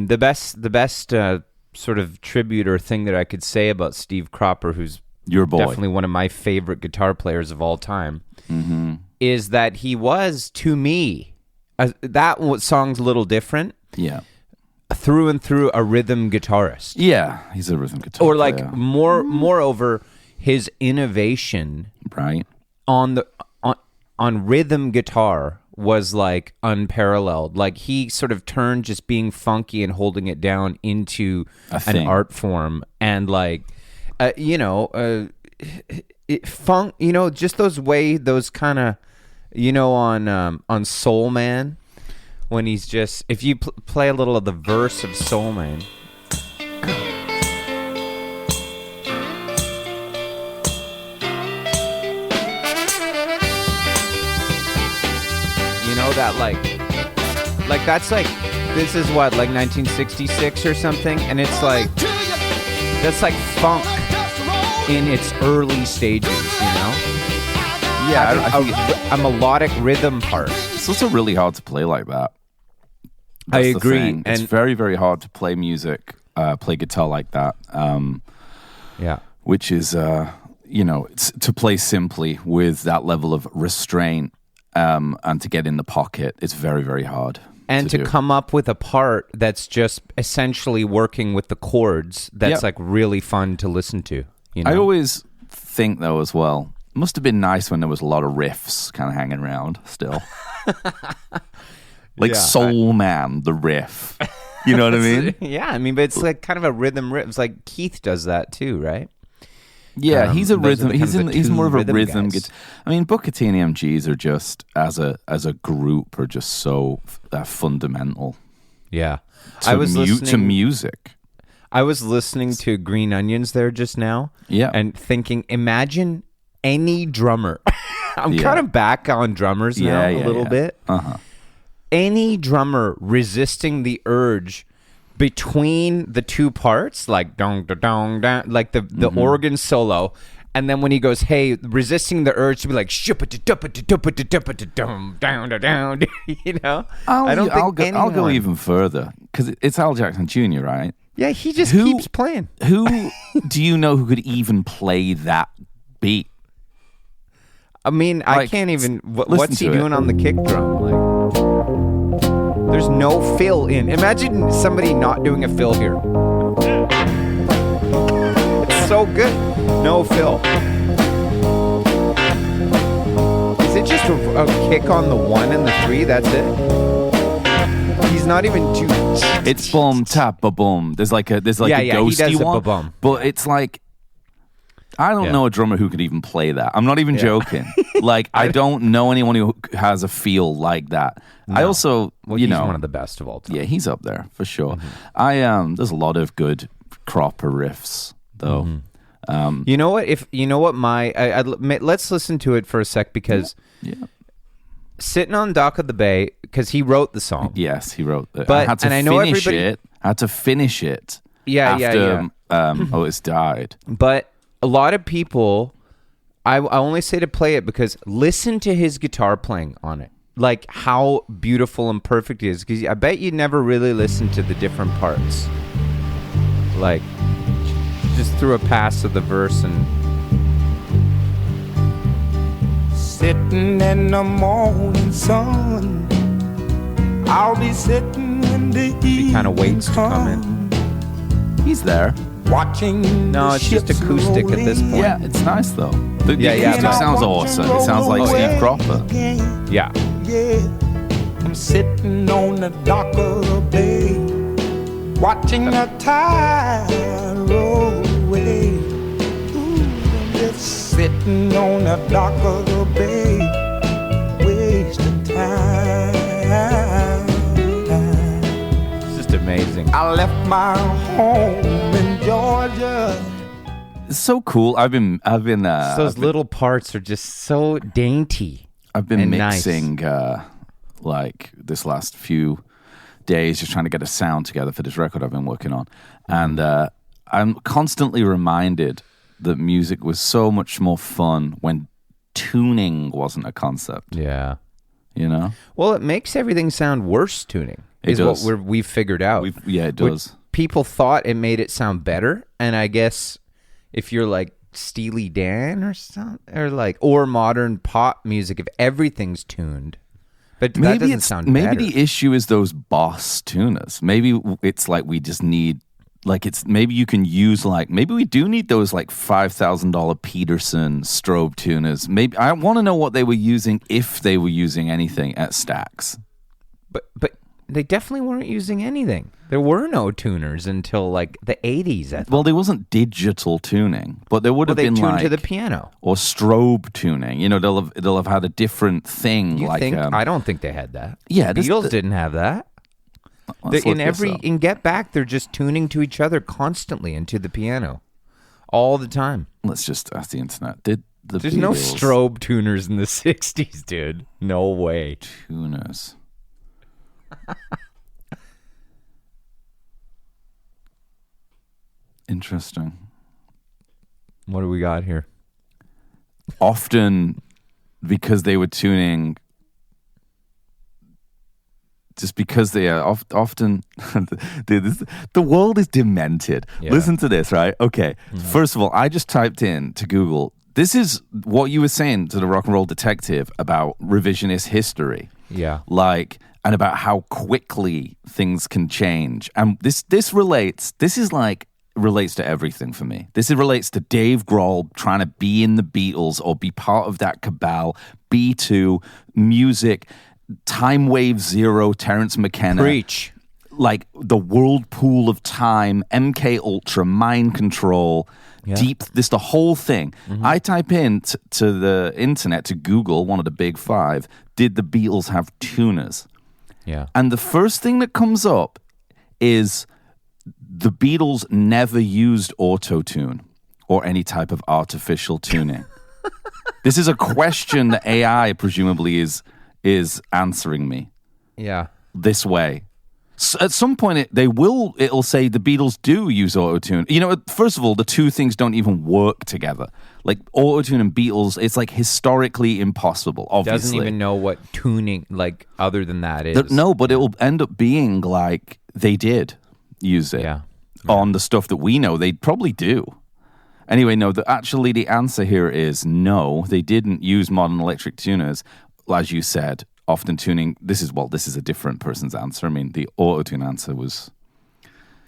The best sort of tribute or thing that I could say about Steve Cropper, who's your boy, definitely one of my favorite guitar players of all time, is that he was, to me, that song's a little different. Yeah. Through and through a rhythm guitarist. Yeah, he's a rhythm guitar Or like player. moreover, his innovation on rhythm guitar was like unparalleled. Like he sort of turned just being funky and holding it down into an art form, and like funk, just those kind of, on Soul Man, when he's just, if you play a little of the verse of Soul Man. That like that's like, this is what, like 1966 or something, and it's like, that's like funk in its early stages, Yeah, a melodic rhythm part. It's also really hard to play like that. I agree. It's very, very hard to play music, play guitar like that. Which is, it's to play simply with that level of restraint. And to get in the pocket, it's very, very hard. And to do. come up with a part that's just essentially working with the chords, that's like really fun to listen to. I always think, though, as well, it must have been nice when there was a lot of riffs kind of hanging around still. Like Soul Man, the riff. You know what I mean? Yeah, but it's like kind of a rhythm riff. It's like Keith does that too, right? Yeah, he's a rhythm. He's more of a rhythm guitar. Booker T and the MGs are just as a group are just so fundamental. Yeah, to music. I was listening to Green Onions there just now. Yeah, and thinking, imagine any drummer. I'm kind of back on drummers now a little bit. Any drummer resisting the urge between the two parts, like dong da dong da, like the organ solo, and then when he goes, hey, resisting the urge to be like down, I'll go even further, because it's Al Jackson Jr., right? Yeah, he just keeps playing. Who do you know who could even play that beat? I can't even. What's he doing on the kick drum? Like, there's no fill in. Imagine somebody not doing a fill here. It's so good. No fill. Is it just a kick on the 1 and the 3? That's it? He's not even too... It's boom, tap, ba-boom. There's like a ghosty one. Ba-bum. But it's like... I don't know a drummer who could even play that. I'm not even joking. Like, I don't know anyone who has a feel like that. No. I also, he's one of the best of all time. Yeah, he's up there for sure. There's a lot of good Cropper riffs, though. You know what? Let's listen to it for a sec, because sitting on Dock of the Bay, because he wrote the song. Yes, he wrote it. But I had to finish it. After Otis died. But a lot of people, I only say to play it because listen to his guitar playing on it. Like how beautiful and perfect it is. Because I bet you never really listened to the different parts. Like, just threw a pass of the verse and... Sitting in the morning sun, I'll be sitting when the he kind of waits to come in. He's there. Watching. No, it's just acoustic at this point. Yeah, it's nice though. The acoustic sounds awesome. It sounds like Steve Cropper. Yeah. I'm sitting on the dock of the bay, watching the tide roll away. Ooh, I'm just sitting on the dock of the bay, wasting time. It's just amazing. I left my home in Georgia. It's so cool. I've been those little parts are just so dainty. I've been nice. mixing like this last few days, just trying to get a sound together for this record I've been working on, and I'm constantly reminded that music was so much more fun when tuning wasn't a concept. Yeah. You know? Well, it makes everything sound worse tuning. is what we've figured out. It does. People thought it made it sound better, and I guess if you're like Steely Dan or something, or modern pop music, if everything's tuned, but that doesn't sound better. Maybe the issue is those Boss tuners. Maybe it's like we just need, maybe you can use maybe we do need those $5,000 Peterson strobe tuners. Maybe I want to know what they were using, if they were using anything at Stax. But they definitely weren't using anything. There were no tuners until the 80s. Well, there wasn't digital tuning, but there would have been tuned to the piano or strobe tuning. They'll have had a different thing. You think? I don't think they had that. Yeah, the Beatles didn't have that. In Get Back, they're just tuning to each other constantly and to the piano, all the time. Let's just ask the internet. There's Beatles... no strobe tuners in the 60s, dude. No way. Tuners. Interesting. What do we got here? Often, because they were tuning, just because they are often, the world is demented. Yeah. Listen to this, right? Okay. Mm-hmm. First of all, I just typed in to Google, this is what you were saying to the Rock and Roll Detective about revisionist history. Yeah. And about how quickly things can change. And this relates to everything for me. This relates to Dave Grohl trying to be in the Beatles or be part of that cabal, B2, music, Time Wave Zero, Terence McKenna. Preach. The whirlpool of time, MK Ultra, Mind Control, Deep, the whole thing. Mm-hmm. I type in to the internet, to Google, one of the big five, did the Beatles have tuners? Yeah. And the first thing that comes up is the Beatles never used auto-tune or any type of artificial tuning. This is a question that AI presumably is answering me. Yeah. This way. So at some point, it'll say the Beatles do use auto-tune. First of all, the two things don't even work together. Auto-tune and Beatles, it's historically impossible, obviously. Doesn't even know what tuning, other than that is. No, but it will end up being they did use it on the stuff that we know. They probably do. Anyway, no, actually the answer here is no, they didn't use modern electric tuners, as you said. Often tuning, this is a different person's answer. I mean, the auto-tune answer was,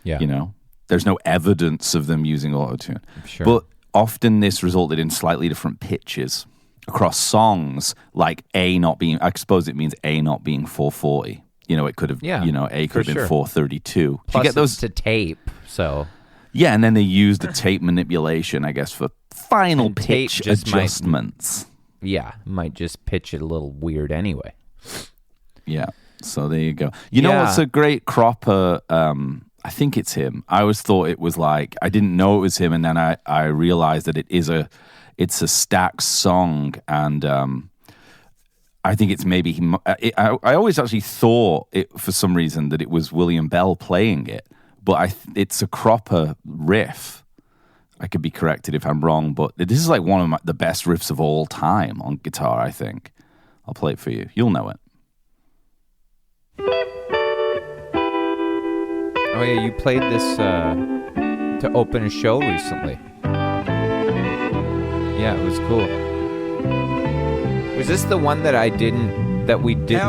there's no evidence of them using auto-tune. Sure. But often this resulted in slightly different pitches across songs, A not being, I suppose it means A not being 440. It could have, A could have been 432. Plus you get those to tape, so. Yeah, and then they used the tape manipulation, I guess, for final pitch adjustments. Might just pitch it a little weird anyway. Yeah, so there you go. You know what's a great cropper? I think it's him. I always thought it was I didn't know it was him, and then I realized that it's a Stax song, and I think it's maybe him. I always actually thought it for some reason that it was William Bell playing it, but it's a cropper riff. I could be corrected if I'm wrong, but this is one of the best riffs of all time on guitar, I think. I'll play it for you. You'll know it. Oh, yeah, you played this to open a show recently. Yeah, it was cool. Was this the one that we did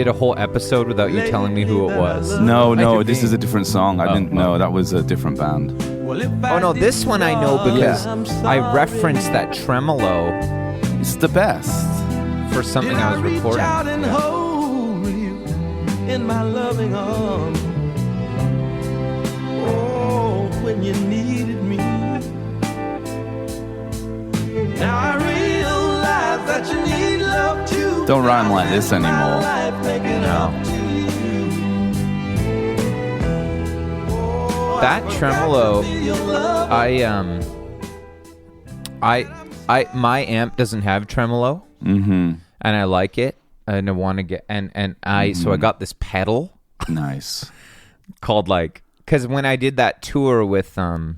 a whole episode without you telling me who it was? No, this is a different song. I didn't know. That was a different band. Oh, no, this one I know because I referenced that tremolo. It's the best. For something I was recording. Out and hold you in my loving arms. Oh, when you needed me. Now I realize that you need love too. Don't rhyme like this anymore. No. That tremolo, my amp doesn't have tremolo. Mm-hmm. And I like it, and I want to get so I got this pedal. Nice. Called because when I did that tour with I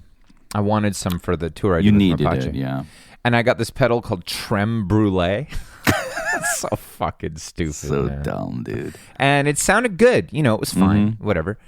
wanted some for the tour I did with my project. Yeah. And I got this pedal called Trem Brulee. So fucking stupid. So man. dumb, dude. And it sounded good. You know, it was fine. Whatever.